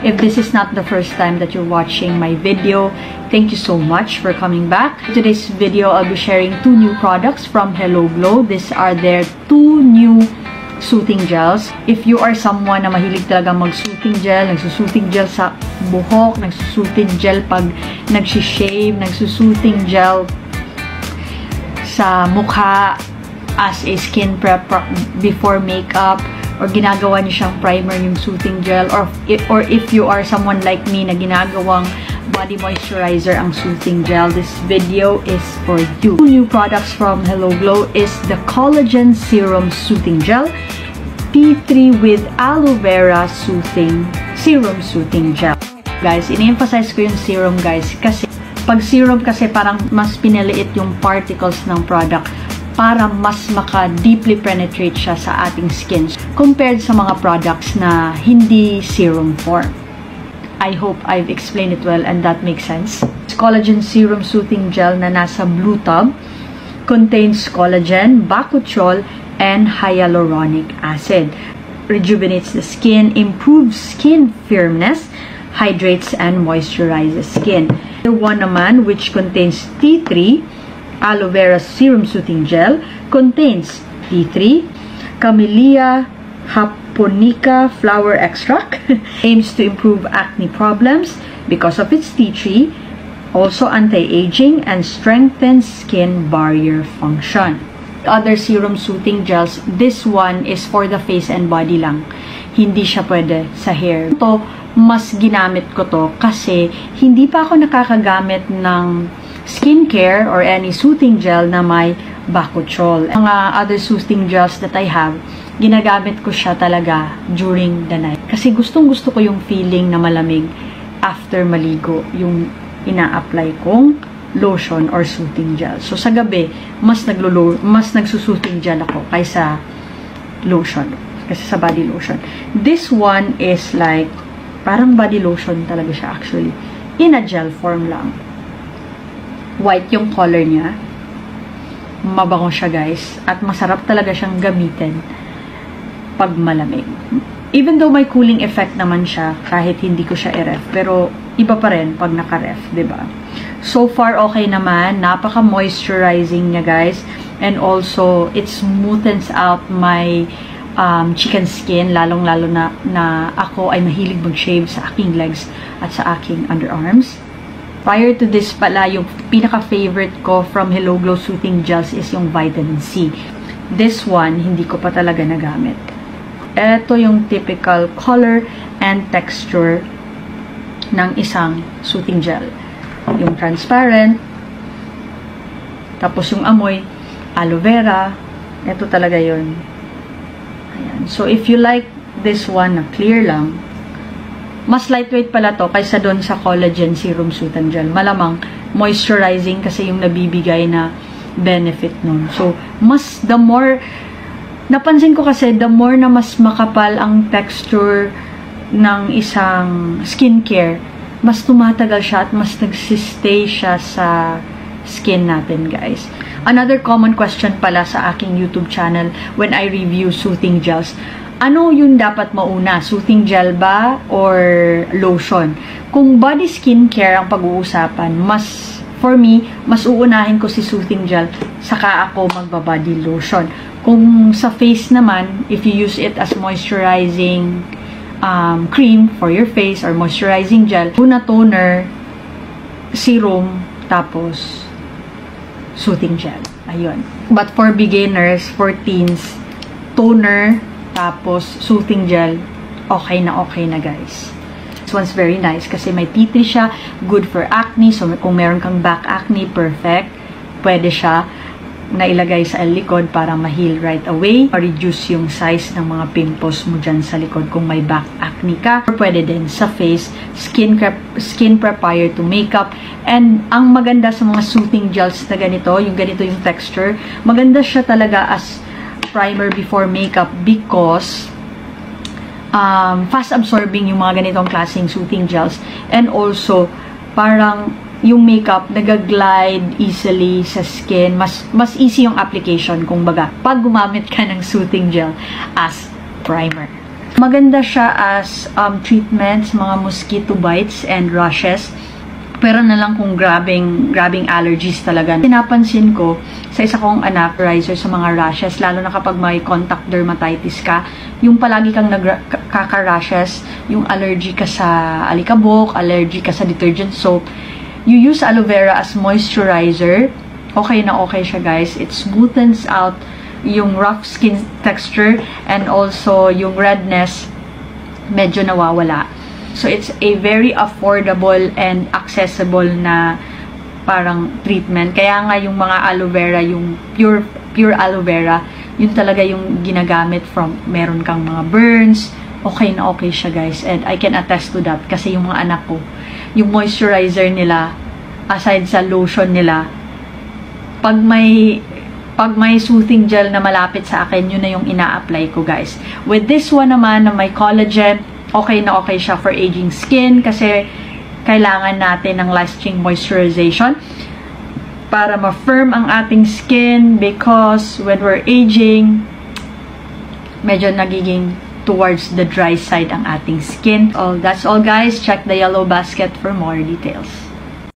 If this is not the first time that you're watching my video, thank you so much for coming back. In today's video, I'll be sharing 2 new products from Hello Glow. These are their 2 new soothing gels. If you are someone na mahilig talaga mag-soothing gel, nagsusoothing gel sa buhok, nagsusoothing gel pag nagsishave, nagsusoothing gel sa mukha as a skin prep before makeup, or ginagawa niyo siyang primer yung soothing gel, or if you are someone like me na ginagawang body moisturizer ang soothing gel, this video is for you. 2 new products from Hello Glow is the Collagen Serum Soothing Gel, T3 with Aloe Vera Serum Soothing Gel. Guys, in-emphasize ko yung serum guys kasi pag serum kasi parang mas pinaliit yung particles ng product para mas maka-deeply penetrate siya sa ating skin compared sa mga products na hindi serum form. I hope I've explained it well and that makes sense. Collagen Serum Soothing Gel na nasa blue tub contains collagen, bakuchiol, and hyaluronic acid. Rejuvenates the skin, improves skin firmness, hydrates and moisturizes skin. The one naman, which contains T3, Aloe Vera Serum Soothing Gel, contains T3, Camellia japonica flower extract, aims to improve acne problems because of its tea tree, also anti-aging and strengthens skin barrier function. Other serum soothing gels, this one is for the face and body lang. Hindi siya pwede sa hair. Ito, mas ginamit ko to kasi hindi pa ako nakakagamit ng skincare or any soothing gel na may bakuchiol. Mga other soothing gels that I have, ginagamit ko siya talaga during the night. Kasi gustong-gusto ko yung feeling na malamig after maligo, yung ina-apply kong lotion or soothing gel. So sa gabi, mas nagsusoothing gel ako kaysa lotion. Kasi sa body lotion. This one is like, parang body lotion talaga siya actually. In a gel form lang. White yung color niya. Mabango siya guys. At masarap talaga siyang gamitin pag malamig. Even though may cooling effect naman siya kahit hindi ko siya i-ref. Pero iba pa rin pag naka-ref, diba? So far, okay naman. Napaka-moisturizing niya guys. And also, it smoothens out my chicken skin. Lalong-lalo na ako ay mahilig mag-shave sa aking legs at sa aking underarms. Prior to this pala, yung pinaka-favorite ko from Hello Glow Soothing Gels is yung Vitamin C. This one, hindi ko pa talaga nagamit. Ito yung typical color and texture ng isang soothing gel. Yung transparent, tapos yung amoy, aloe vera. Ito talaga yun. Ayan. So, if you like this one na clear lang, mas lightweight pala to kaysa doon sa Collagen Serum Soothing Gel. Malamang moisturizing kasi yung nabibigay na benefit nun. So, the more, napansin ko kasi, the more na mas makapal ang texture ng isang skincare, mas tumatagal siya at mas nagsistay siya sa skin natin, guys. Another common question pala sa aking YouTube channel when I review soothing gels, ano yung dapat mauna? Soothing gel ba or lotion? Kung body skincare ang pag-uusapan, for me, mas uunahin ko si soothing gel, saka ako magba-body lotion. Kung sa face naman, if you use it as moisturizing cream for your face or moisturizing gel, una toner, serum, tapos soothing gel. Ayun. But for beginners, for teens, toner, tapos soothing gel, okay na guys. This one's very nice kasi may tea tree siya, good for acne. So kung meron kang back acne, perfect. Pwede siya na ilagay sa likod para ma-heal right away. Ma-reduce yung size ng mga pimples mo dyan sa likod kung may back acne ka. Or pwede din sa face, skin prep prior to makeup. And ang maganda sa mga soothing gels na ganito, yung ganito yung texture, maganda siya talaga as primer before makeup because fast absorbing yung mga ganitong klaseng soothing gels, and also parang yung makeup nagaglide easily sa skin, mas easy yung application kung baga pag gumamit ka ng soothing gel as primer. Maganda siya as treatment sa mga mosquito bites and rashes. Pero na lang kung grabing allergies talaga. Pinapansin ko sa isa kong anak, riser sa mga rashes, lalo na kapag may contact dermatitis ka, yung palagi kang nagkaka-rashes, yung allergy ka sa alikabok, allergy ka sa detergent soap, you use aloe vera as moisturizer, okay na okay siya guys. It smoothens out yung rough skin texture and also yung redness medyo nawawala. So, it's a very affordable and accessible na parang treatment. Kaya nga yung mga aloe vera, yung pure aloe vera, yun talaga yung ginagamit from meron kang mga burns. Okay na okay siya guys. And I can attest to that kasi yung mga anak ko, yung moisturizer nila, aside sa lotion nila, pag may soothing gel na malapit sa akin, yun na yung ina-apply ko guys. With this one naman na may collagen, okay na okay siya for aging skin kasi kailangan natin ng lasting moisturization para ma-firm ang ating skin because when we're aging, medyo nagiging towards the dry side ang ating skin. That's all guys. Check the yellow basket for more details.